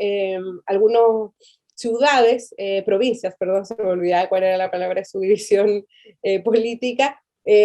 ciudades, provincias, perdón, se me olvidaba cuál era la palabra de subdivisión política,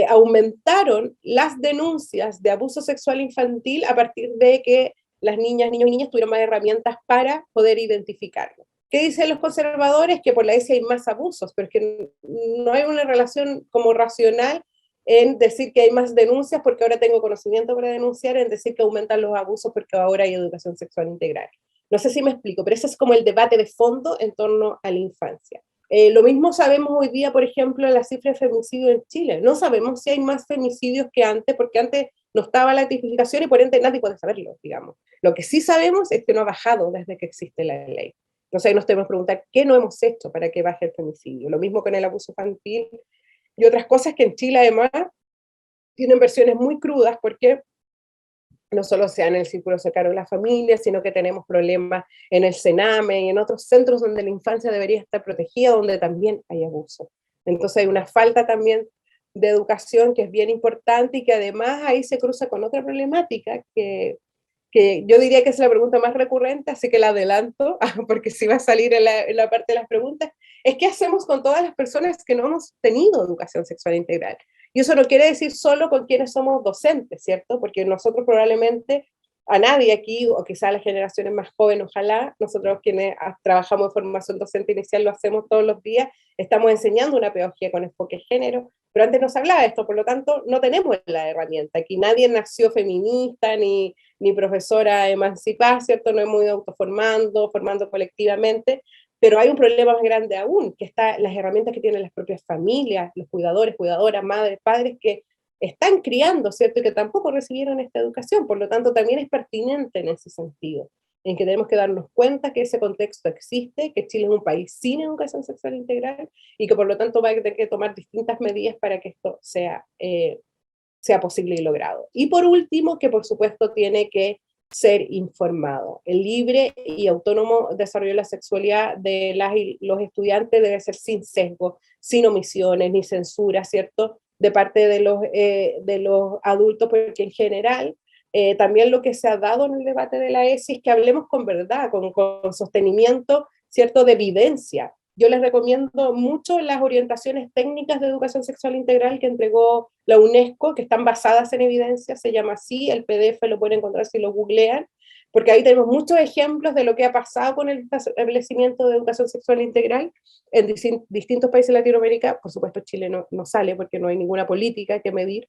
aumentaron las denuncias de abuso sexual infantil a partir de que las niñas, niños y niñas tuvieron más herramientas para poder identificarlo. ¿Qué dicen los conservadores? Que por la ESI hay más abusos, pero es que no hay una relación como racional en decir que hay más denuncias porque ahora tengo conocimiento para denunciar, en decir que aumentan los abusos porque ahora hay educación sexual integral. No sé si me explico, pero ese es como el debate de fondo en torno a la infancia. Lo mismo sabemos hoy día, por ejemplo, en la cifra de femicidio en Chile. No sabemos si hay más femicidios que antes, porque antes no estaba la tipificación y por ende nadie puede saberlo, digamos. Lo que sí sabemos es que no ha bajado desde que existe la ley. Entonces ahí nos tenemos que preguntar qué no hemos hecho para que baje el femicidio. Lo mismo con el abuso infantil y otras cosas que en Chile además tienen versiones muy crudas, porque no solo sea en el círculo cercano de la familia, sino que tenemos problemas en el Sename y en otros centros donde la infancia debería estar protegida, donde también hay abuso. Entonces hay una falta también de educación que es bien importante y que además ahí se cruza con otra problemática que yo diría que es la pregunta más recurrente, así que la adelanto, porque si va a salir en la parte de las preguntas, es qué hacemos con todas las personas que no hemos tenido educación sexual integral. Y eso no quiere decir solo con quienes somos docentes, ¿cierto? Porque nosotros probablemente a nadie aquí, o quizá a las generaciones más jóvenes, ojalá, nosotros quienes trabajamos en formación docente inicial lo hacemos todos los días, estamos enseñando una pedagogía con enfoque de género, pero antes no se hablaba de esto, por lo tanto no tenemos la herramienta. Aquí nadie nació feminista ni profesora emancipada, ¿cierto? No hemos ido autoformando, formando colectivamente, pero hay un problema más grande aún, que está las herramientas que tienen las propias familias, los cuidadores, cuidadoras, madres, padres, que están criando, ¿cierto? Y que tampoco recibieron esta educación, por lo tanto también es pertinente en ese sentido, en que tenemos que darnos cuenta que ese contexto existe, que Chile es un país sin educación sexual integral y que por lo tanto va a tener que tomar distintas medidas para que esto sea posible y logrado. Y por último, que por supuesto tiene que ser informado. El libre y autónomo desarrollo de la sexualidad de las y los estudiantes debe ser sin sesgo, sin omisiones ni censura, ¿cierto? De parte de los adultos, porque en general también lo que se ha dado en el debate de la ESI es que hablemos con verdad, con sostenimiento, ¿cierto? De evidencia. Yo les recomiendo mucho las orientaciones técnicas de educación sexual integral que entregó la UNESCO, que están basadas en evidencia, se llama así, el PDF lo pueden encontrar si lo googlean, porque ahí tenemos muchos ejemplos de lo que ha pasado con el establecimiento de educación sexual integral en distintos países de Latinoamérica. Por supuesto Chile no sale porque no hay ninguna política que medir,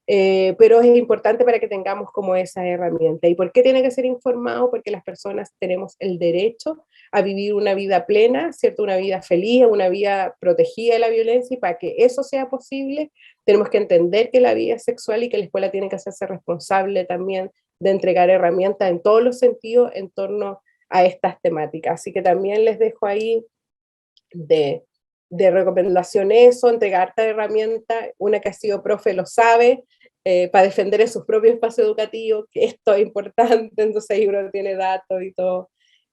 pero es importante para que tengamos como esa herramienta. ¿Y por qué tiene que ser informado? Porque las personas tenemos el derecho a vivir una vida plena, ¿cierto? Una vida feliz, una vida protegida de la violencia, y para que eso sea posible, tenemos que entender que la vida es sexual y que la escuela tiene que hacerse responsable también de entregar herramientas en todos los sentidos en torno a estas temáticas. Así que también les dejo ahí de recomendación eso, entregar esta herramienta, una que ha sido profe lo sabe, para defender en sus propios espacios educativos, que esto es importante, entonces ahí uno tiene datos y todo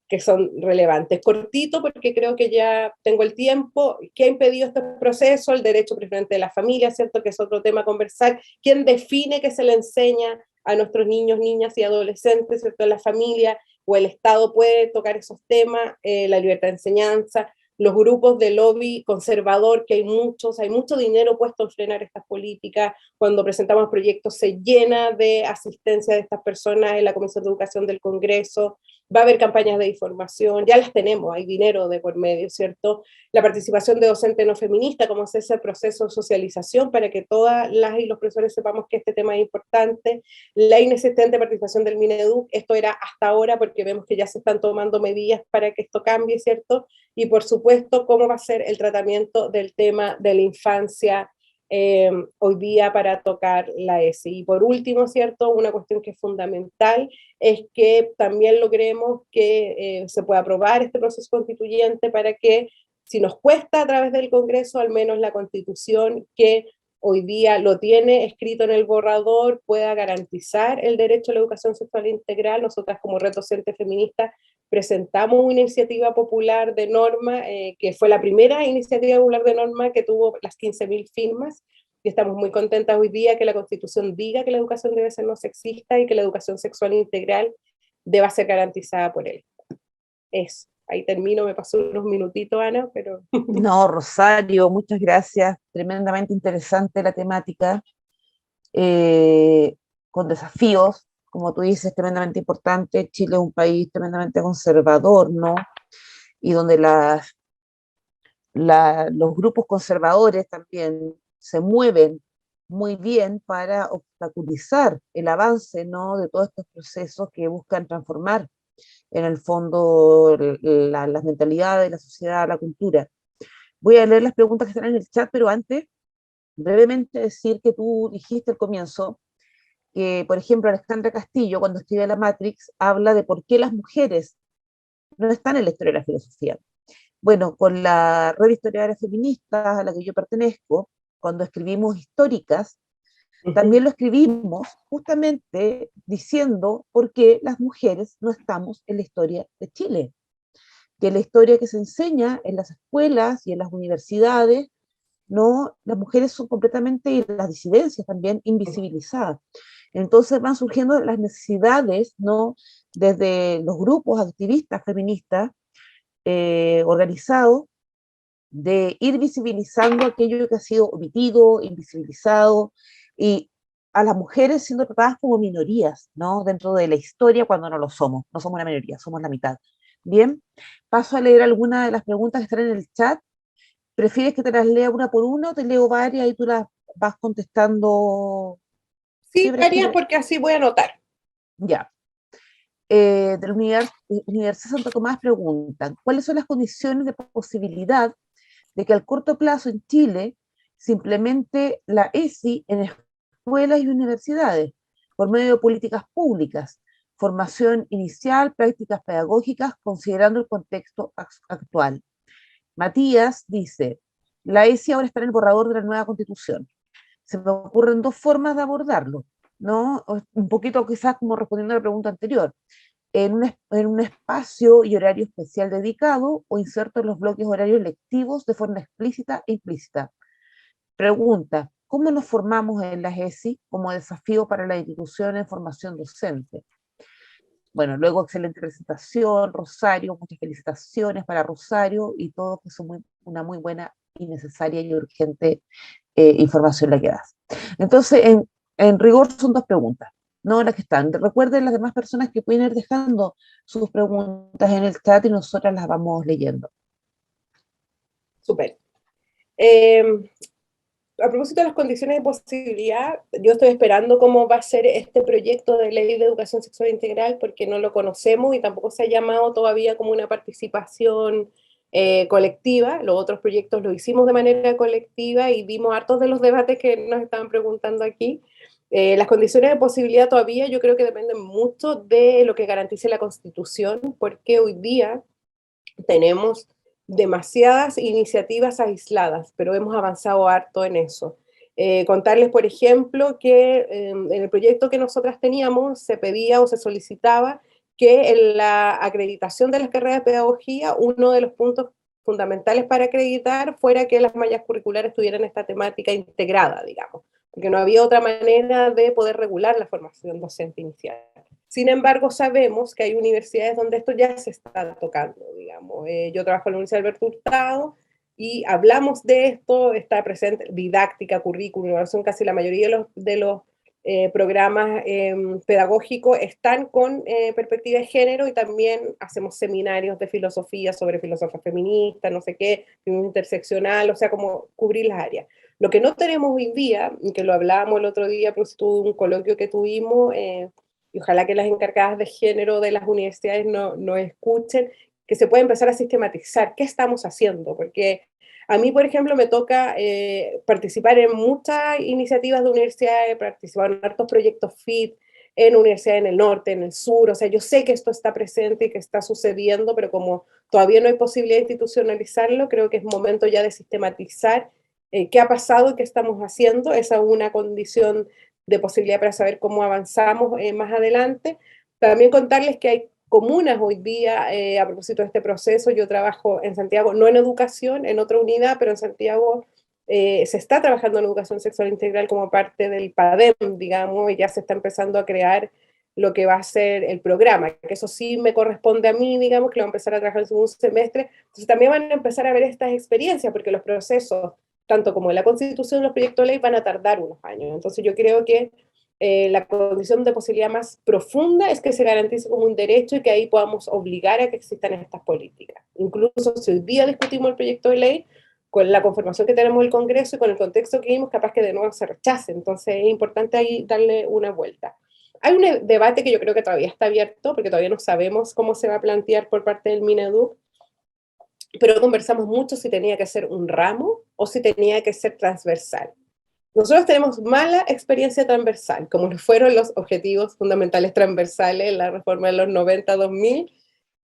que son relevantes. Cortito, porque creo que ya tengo el tiempo. ¿Qué ha impedido este proceso? El derecho preferente de la familia, ¿cierto? Que es otro tema a conversar. ¿Quién define que se le enseña a nuestros niños, niñas y adolescentes, ¿cierto? En la familia, o el Estado puede tocar esos temas, la libertad de enseñanza, los grupos de lobby conservador, que hay mucho dinero puesto en frenar estas políticas. Cuando presentamos proyectos se llena de asistencia de estas personas en la Comisión de Educación del Congreso. Va a haber campañas de información, ya las tenemos, hay dinero de por medio, ¿cierto? La participación de docentes no feministas, como es ese proceso de socialización para que todas las y los profesores sepamos que este tema es importante. La inexistente participación del Mineduc, esto era hasta ahora porque vemos que ya se están tomando medidas para que esto cambie, ¿cierto? Y por supuesto, cómo va a ser el tratamiento del tema de la infancia hoy día para tocar la ESI. Y por último, ¿cierto? Una cuestión que es fundamental es que también logremos que se pueda aprobar este proceso constituyente para que, si nos cuesta a través del Congreso, al menos la Constitución que hoy día lo tiene escrito en el borrador, pueda garantizar el derecho a la educación sexual integral. Nosotras como Red Docente Feminista presentamos una iniciativa popular de norma, que fue la primera iniciativa popular de norma que tuvo las 15.000 firmas, y estamos muy contentas hoy día que la Constitución diga que la educación debe ser no sexista y que la educación sexual integral deba ser garantizada por él. Eso, ahí termino, me pasó unos minutitos, Ana, pero... No, Rosario, muchas gracias, tremendamente interesante la temática, con desafíos, como tú dices, tremendamente importante. Chile es un país tremendamente conservador, ¿no? Y donde los grupos conservadores también se mueven muy bien para obstaculizar el avance, ¿no? De todos estos procesos que buscan transformar en el fondo las mentalidades, la sociedad, la cultura. Voy a leer las preguntas que están en el chat, pero antes, brevemente decir que tú dijiste al comienzo que, por ejemplo, Alexandra Castillo, cuando escribe La Matrix, habla de por qué las mujeres no están en la historia de la filosofía. Bueno, con la red de historiadoras feministas a la que yo pertenezco, cuando escribimos históricas, también lo escribimos justamente diciendo por qué las mujeres no estamos en la historia de Chile, que la historia que se enseña en las escuelas y en las universidades, no, las mujeres son completamente, y las disidencias también, invisibilizadas. Entonces van surgiendo las necesidades, ¿no? Desde los grupos activistas feministas organizados de ir visibilizando aquello que ha sido omitido, invisibilizado, y a las mujeres siendo tratadas como minorías, ¿no? Dentro de la historia cuando no lo somos, no somos una minoría, somos la mitad. Bien, paso a leer algunas de las preguntas que están en el chat. ¿Prefieres que te las lea una por una o te leo varias y tú las vas contestando? Sí, ¿Qué varias prefieres? porque así voy a anotar. Ya. De la Universidad Santo Tomás preguntan, ¿cuáles son las condiciones de posibilidad de que al corto plazo en Chile se implemente la ESI en escuelas y universidades por medio de políticas públicas, formación inicial, prácticas pedagógicas, considerando el contexto actual? Matías dice, la ESI ahora está en el borrador de la nueva constitución. Se me ocurren dos formas de abordarlo, ¿no? Un poquito quizás como respondiendo a la pregunta anterior, en un espacio y horario especial dedicado o inserto en los bloques horarios lectivos de forma explícita e implícita. Pregunta, ¿cómo nos formamos en las ESI como desafío para la institución en formación docente? Bueno, luego excelente presentación, Rosario, muchas felicitaciones para Rosario y todo, que es una muy buena y necesaria y urgente información la que das. Entonces, en rigor son dos preguntas, no las que están. Recuerden las demás personas que pueden ir dejando sus preguntas en el chat y nosotras las vamos leyendo. Súper. A propósito de las condiciones de posibilidad, yo estoy esperando cómo va a ser este proyecto de ley de educación sexual integral porque no lo conocemos y tampoco se ha llamado todavía como una participación colectiva. Los otros proyectos lo hicimos de manera colectiva y vimos hartos de los debates que nos estaban preguntando aquí. Las condiciones de posibilidad todavía yo creo que dependen mucho de lo que garantice la Constitución, porque hoy día tenemos demasiadas iniciativas aisladas, pero hemos avanzado harto en eso. Contarles, por ejemplo, que en el proyecto que nosotras teníamos se pedía o se solicitaba que en la acreditación de las carreras de pedagogía, uno de los puntos fundamentales para acreditar fuera que las mallas curriculares tuvieran esta temática integrada, digamos, porque no había otra manera de poder regular la formación docente inicial. Sin embargo, sabemos que hay universidades donde esto ya se está tocando, digamos. Yo trabajo en la Universidad Alberto Hurtado y hablamos de esto, está presente didáctica, currículum, innovación, casi la mayoría de los programas pedagógicos están con perspectiva de género y también hacemos seminarios de filosofía sobre filosofía feminista, no sé qué, interseccional, o sea, como cubrir las áreas. Lo que no tenemos hoy día, que lo hablábamos el otro día, pues tuvo un coloquio que tuvimos, y ojalá que las encargadas de género de las universidades no escuchen, que se puede empezar a sistematizar qué estamos haciendo, porque a mí, por ejemplo, me toca participar en muchas iniciativas de universidades, participar en hartos proyectos FIT, en universidades en el norte, en el sur, o sea, yo sé que esto está presente y que está sucediendo, pero como todavía no hay posibilidad de institucionalizarlo, creo que es momento ya de sistematizar qué ha pasado y qué estamos haciendo. Esa es una condición de posibilidad para saber cómo avanzamos más adelante. También contarles que hay comunas hoy día, a propósito de este proceso, yo trabajo en Santiago, no en educación, en otra unidad, pero en Santiago se está trabajando en educación sexual integral como parte del PADEM, digamos, y ya se está empezando a crear lo que va a ser el programa, que eso sí me corresponde a mí, digamos, que lo voy a empezar a trabajar en segundo semestre. Entonces también van a empezar a ver estas experiencias, porque los procesos tanto como la Constitución y los proyectos de ley van a tardar unos años. Entonces yo creo que la condición de posibilidad más profunda es que se garantice como un derecho y que ahí podamos obligar a que existan estas políticas. Incluso si hoy día discutimos el proyecto de ley, con la conformación que tenemos del Congreso y con el contexto que vimos, capaz que de nuevo se rechace. Entonces es importante ahí darle una vuelta. Hay un debate que yo creo que todavía está abierto, porque todavía no sabemos cómo se va a plantear por parte del Mineduc, pero conversamos mucho si tenía que ser un ramo o si tenía que ser transversal. Nosotros tenemos mala experiencia transversal, como lo fueron los objetivos fundamentales transversales en la reforma de los 90-2000,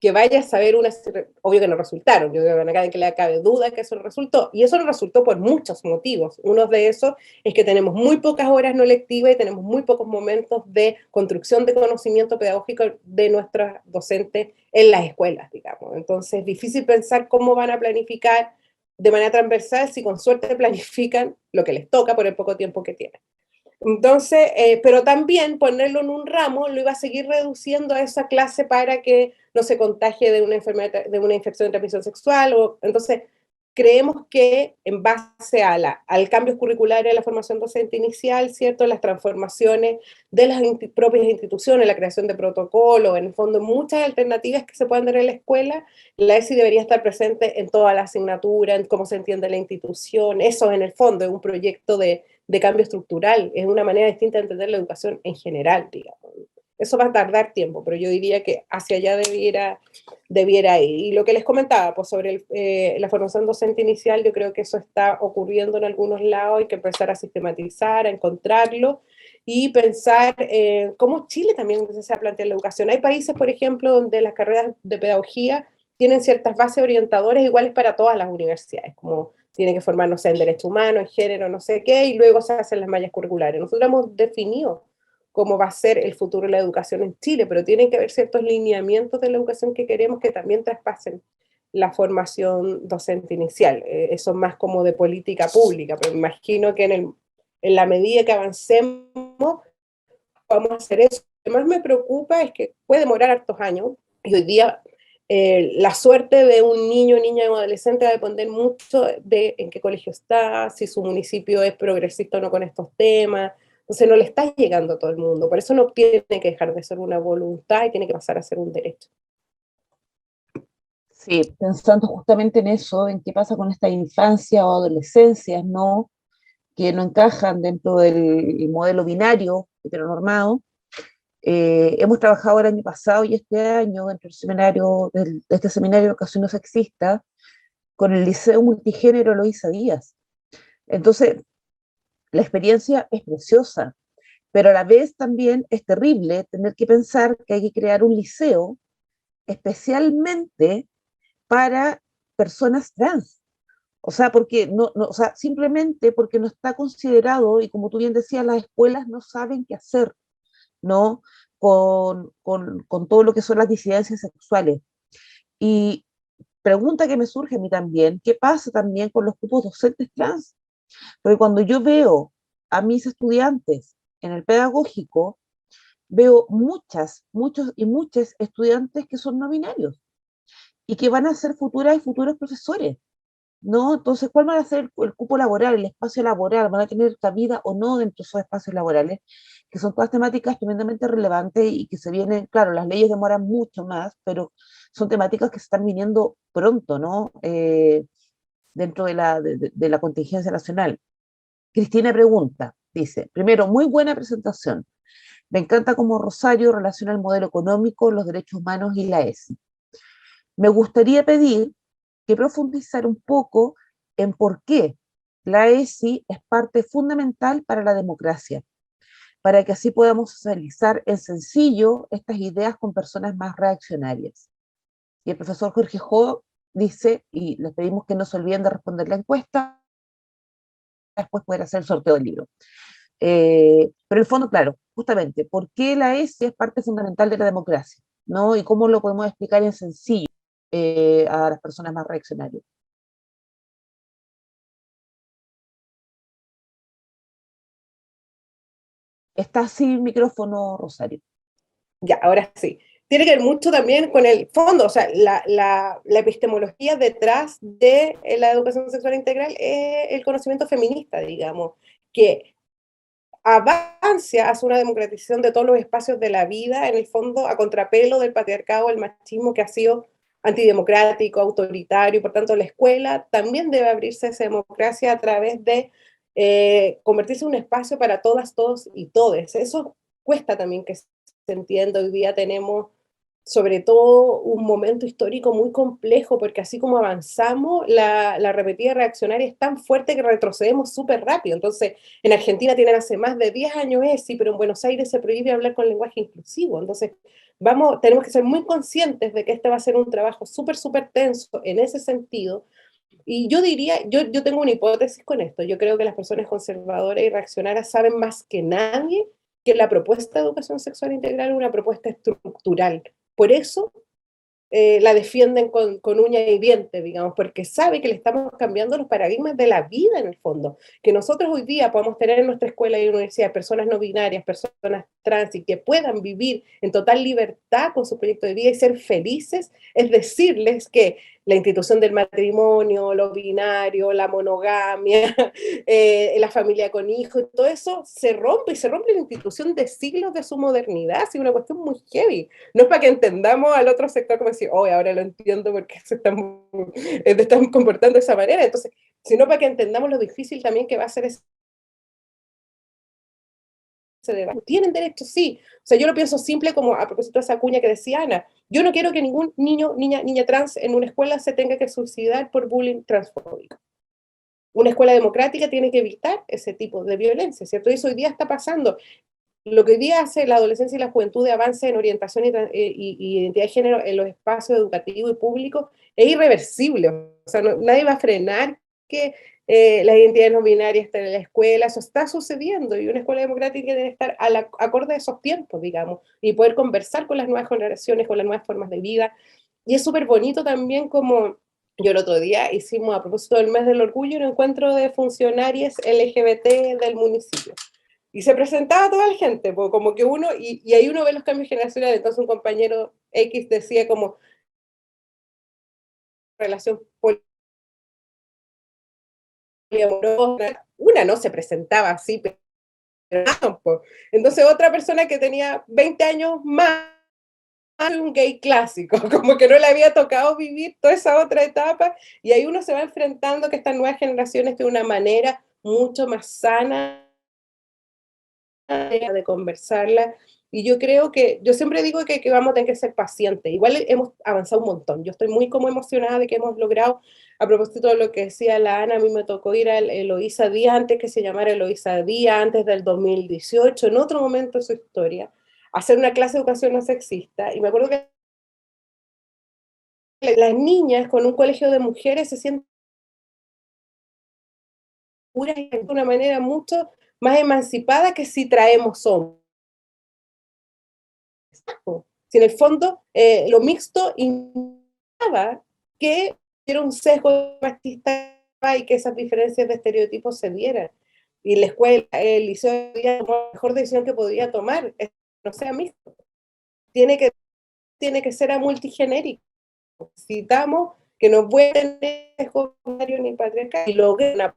que vaya a saber obvio que no resultaron, yo creo que a nadie que le cabe duda que eso no resultó, y eso no resultó por muchos motivos. Uno de esos es que tenemos muy pocas horas no lectivas y tenemos muy pocos momentos de construcción de conocimiento pedagógico de nuestros docentes en las escuelas, digamos. Entonces es difícil pensar cómo van a planificar de manera transversal si con suerte planifican lo que les toca por el poco tiempo que tienen. Entonces, pero también ponerlo en un ramo lo iba a seguir reduciendo a esa clase para que no se contagie de una enfermedad, de una infección de transmisión sexual. Entonces, creemos que en base al cambio curricular de la formación docente inicial, ¿cierto? Las transformaciones de las propias instituciones, la creación de protocolos, en el fondo muchas alternativas que se pueden dar en la escuela, la ESI debería estar presente en toda la asignatura, en cómo se entiende la institución. Eso en el fondo es un proyecto de cambio estructural, es una manera distinta de entender la educación en general, digamos. Eso va a tardar tiempo, pero yo diría que hacia allá debiera ir. Y lo que les comentaba, pues sobre la formación docente inicial, yo creo que eso está ocurriendo en algunos lados, hay que empezar a sistematizar, a encontrarlo, y pensar cómo Chile también se plantea la educación. Hay países, por ejemplo, donde las carreras de pedagogía tienen ciertas bases orientadoras iguales para todas las universidades, como tienen que formar, no sé, en derechos humanos, en género, no sé qué, y luego se hacen las mallas curriculares. Nosotros hemos definido cómo va a ser el futuro de la educación en Chile, pero tienen que haber ciertos lineamientos de la educación que queremos que también traspasen la formación docente inicial. Eso es más como de política pública, pero me imagino que en la medida que avancemos vamos a hacer eso. Lo que más me preocupa es que puede demorar hartos años, y hoy día la suerte de un niño, niña o adolescente va a depender mucho de en qué colegio está, si su municipio es progresista o no con estos temas. Entonces no le está llegando a todo el mundo. Por eso no tiene que dejar de ser una voluntad y tiene que pasar a ser un derecho. Sí, pensando justamente en eso, en qué pasa con estas infancias o adolescencias, ¿no? Que no encajan dentro del modelo binario heteronormado. Hemos trabajado el año pasado y este año dentro del seminario, de este seminario de educación no sexista, con el Liceo Multigénero Eloísa Díaz. Entonces, la experiencia es preciosa, pero a la vez también es terrible tener que pensar que hay que crear un liceo especialmente para personas trans. O sea, porque o sea, simplemente porque no está considerado, y como tú bien decías, las escuelas no saben qué hacer, ¿no? Con todo lo que son las disidencias sexuales. Y pregunta que me surge a mí también, ¿qué pasa también con los grupos docentes trans? Porque cuando yo veo a mis estudiantes en el pedagógico, veo muchos y muchas estudiantes que son no binarios y que van a ser futuras y futuros profesores, ¿no? Entonces, ¿cuál va a ser el cupo laboral, el espacio laboral? ¿Van a tener cabida o no dentro de esos espacios laborales? Que son todas temáticas tremendamente relevantes y que se vienen, claro, las leyes demoran mucho más, pero son temáticas que se están viniendo pronto, ¿no? Dentro de la contingencia nacional. Cristina pregunta, dice, primero, muy buena presentación. Me encanta cómo Rosario relaciona el modelo económico, los derechos humanos y la ESI. Me gustaría pedir que profundizar un poco en por qué la ESI es parte fundamental para la democracia, para que así podamos socializar en sencillo estas ideas con personas más reaccionarias. Y el profesor Jorge Jo dice, y les pedimos que no se olviden de responder la encuesta, después poder hacer el sorteo del libro. Pero el fondo, claro, justamente, ¿por qué la ESI es parte fundamental de la democracia? ¿No? Y cómo lo podemos explicar en sencillo a las personas más reaccionarias. Está sin micrófono, Rosario. Ya, ahora sí. Tiene que ver mucho también con el fondo, o sea, la epistemología detrás de la educación sexual integral es el conocimiento feminista, digamos, que avance hacia una democratización de todos los espacios de la vida, en el fondo, a contrapelo del patriarcado, el machismo que ha sido antidemocrático, autoritario, por tanto, la escuela también debe abrirse a esa democracia a través de convertirse en un espacio para todas, todos y todes. Eso cuesta también que se entienda. Hoy día tenemos sobre todo un momento histórico muy complejo, porque así como avanzamos, la repetida reaccionaria es tan fuerte que retrocedemos súper rápido. Entonces, en Argentina tienen hace más de 10 años ESI, pero en Buenos Aires se prohíbe hablar con lenguaje inclusivo. Entonces, tenemos que ser muy conscientes de que este va a ser un trabajo súper, súper tenso en ese sentido. Y yo diría, yo tengo una hipótesis con esto. Yo creo que las personas conservadoras y reaccionarias saben más que nadie que la propuesta de educación sexual integral es una propuesta estructural. Por eso la defienden con uña y diente, digamos, porque sabe que le estamos cambiando los paradigmas de la vida en el fondo. Que nosotros hoy día podamos tener en nuestra escuela y universidad personas no binarias, personas trans y que puedan vivir en total libertad con su proyecto de vida y ser felices, es decirles que la institución del matrimonio, lo binario, la monogamia, la familia con hijos, todo eso se rompe, y se rompe la institución de siglos de su modernidad, es una cuestión muy heavy. No es para que entendamos al otro sector como decir, oh, ahora lo entiendo porque están comportando de esa manera, entonces, sino para que entendamos lo difícil también que va a ser ese debate. ¿Tienen derecho? Sí. O sea, yo lo pienso simple como a propósito de esa cuña que decía Ana. Yo no quiero que ningún niño, niña trans en una escuela se tenga que suicidar por bullying transfóbico. Una escuela democrática tiene que evitar ese tipo de violencia, ¿cierto? Y eso hoy día está pasando. Lo que hoy día hace la adolescencia y la juventud de avance en orientación y identidad de género en los espacios educativos y públicos es irreversible. O sea, nadie va a frenar que las identidades no binarias estén en la escuela. Eso está sucediendo, y una escuela democrática debe estar acorde a esos tiempos, digamos, y poder conversar con las nuevas generaciones, con las nuevas formas de vida. Y es súper bonito también como yo el otro día hicimos, a propósito del mes del orgullo, un encuentro de funcionarios LGBT del municipio. Y se presentaba toda la gente, como que uno, y ahí uno ve los cambios generacionales. Entonces un compañero X decía como relación poliamorosa, una no se presentaba así, pero no, pues. Entonces otra persona que tenía 20 años más, un gay clásico, como que no le había tocado vivir toda esa otra etapa, y ahí uno se va enfrentando que estas nuevas generaciones de una manera mucho más sana de conversarla, y yo creo que, yo siempre digo que vamos a tener que ser pacientes. Igual hemos avanzado un montón, yo estoy muy como emocionada de que hemos logrado, a propósito de lo que decía la Ana, a mí me tocó ir al Eloísa Díaz, antes que se llamara Eloísa Díaz, antes del 2018, en otro momento de su historia, hacer una clase de educación no sexista, y me acuerdo que las niñas con un colegio de mujeres se sienten puras de una manera mucho más emancipada que si traemos hombres. Si en el fondo lo mixto indicaba que era un sesgo machista y que esas diferencias de estereotipos se dieran. Y la escuela, el liceo, tomó la mejor decisión que podía tomar, no sea mixto. Tiene que ser a multigenérico. Necesitamos que no pueda tener sesgo ni patriarcal, y lograr una,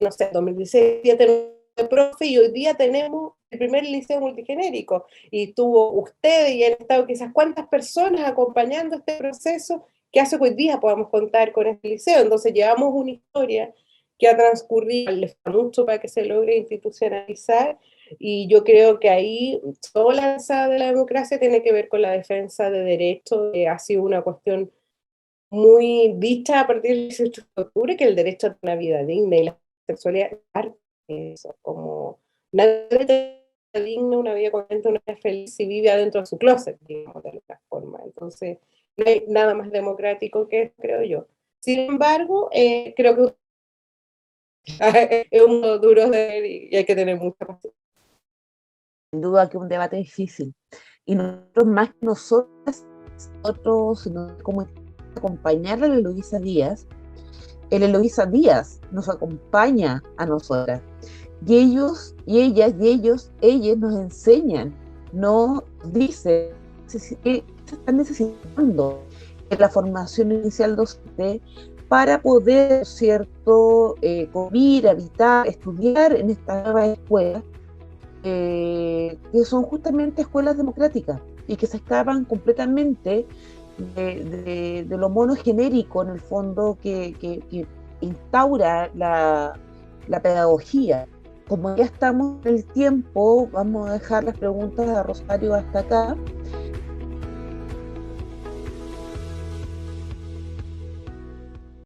no sé, 2017 profe, y hoy día tenemos el primer liceo multigenérico, y tuvo usted y han estado quizás cuántas personas acompañando este proceso, que hace que hoy día podamos contar con este liceo. Entonces llevamos una historia que ha transcurrido, le falta mucho para que se logre institucionalizar, y yo creo que ahí toda la lanzada de la democracia tiene que ver con la defensa de derechos, que ha sido una cuestión muy dicha a partir de su estructura, que el derecho a una vida digna y la sexualidad es parte de eso, como nadie te digna una vida contenta, una vida feliz si vive adentro de su closet, digamos, de alguna forma. Entonces, no hay nada más democrático que eso, creo yo. Sin embargo, creo que es un mundo duro de ver, y hay que tener mucha paciencia. Sin duda que es un debate difícil. Y nosotros, más que nosotros, como acompañar a la Eloísa Díaz, el Eloísa Díaz nos acompaña a nosotras. Y ellos, y ellas, y ellas nos enseñan, nos dicen que se están necesitando de la formación inicial docente para poder, ¿cierto?, vivir, habitar, estudiar en esta nueva escuela, que son justamente escuelas democráticas y que se escapan completamente de lo monogenérico, en el fondo, que instaura la pedagogía. Como ya estamos en el tiempo, vamos a dejar las preguntas a Rosario hasta acá.